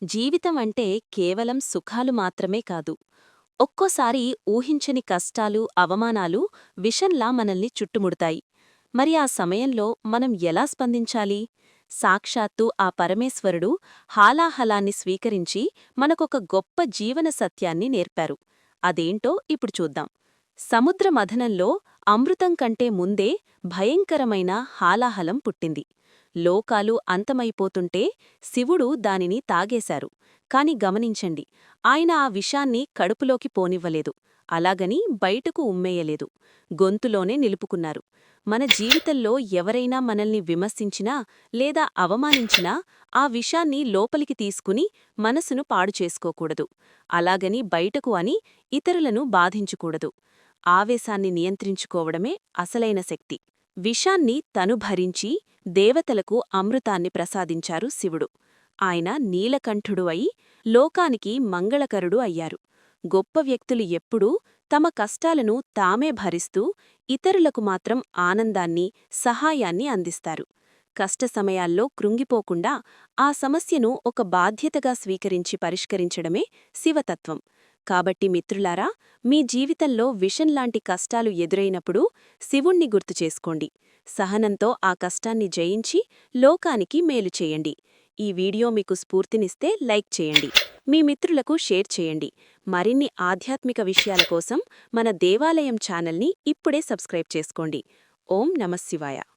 జీవితం అంటే కేవలం సుఖాలు మాత్రమే కాదు. ఒక్కోసారి ఊహించని కష్టాలు, అవమానాలు విషంలా మనల్ని చుట్టుముడతాయి. మరి ఆ సమయంలో మనం ఎలా స్పందించాలి? సాక్షాత్తు ఆ పరమేశ్వరుడు హాలాహలాన్ని స్వీకరించి మనకొక గొప్ప జీవన సత్యాన్ని నేర్పారు. అదేంటో ఇప్పుడు చూద్దాం. సముద్ర మథనంలో అమృతం కంటే ముందే భయంకరమైన హాలాహలం పుట్టింది. లోకాలు అంతమైపోతుంటే శివుడు దానిని తాగేశారు. కాని గమనించండి, ఆయన ఆ విషాన్ని కడుపులోకి పోనివ్వలేదు. అలాగని బయటకు ఉమ్మేయలేదు. గొంతులోనే నిలుపుకున్నారు. మన జీవితంలో ఎవరైనా మనల్ని విమర్శించినా లేదా అవమానించినా ఆ విషాన్ని లోపలికి తీసుకుని మనసును పాడు చేసుకోకూడదు. అలాగని బయటకు అని ఇతరులను బాధించకూడదు. ఆవేశాన్ని నియంత్రించుకోవడమే అసలైన శక్తి. విషాన్ని తను భరించి దేవతలకు అమృతాన్ని ప్రసాదించారు శివుడు. ఆయన నీలకంఠుడు అయి లోకానికి మంగళకరుడు అయ్యారు. గొప్ప వ్యక్తులు ఎప్పుడూ తమ కష్టాలను తామే భరిస్తూ ఇతరులకు మాత్రం ఆనందాన్ని, సహాయాన్ని అందిస్తారు. కష్ట సమయాల్లో కృంగిపోకుండా ఆ సమస్యను ఒక బాధ్యతగా స్వీకరించి పరిష్కరించడమే శివతత్వం. కాబట్టి మిత్రులారా, మీ జీవితంలో విషంలాంటి కష్టాలు ఎదురైనప్పుడు శివుణ్ణి గుర్తుచేసుకోండి. సహనంతో ఆ కష్టాన్ని జయించి లోకానికి మేలు చేయండి. ఈ వీడియో మీకు స్ఫూర్తినిస్తే లైక్ చేయండి. మీ మిత్రులకు షేర్ చేయండి. మరిన్ని ఆధ్యాత్మిక విషయాల కోసం మన దేవాలయం ఛానల్ని ఇప్పుడే సబ్స్క్రైబ్ చేసుకోండి. ఓం నమఃశివాయ.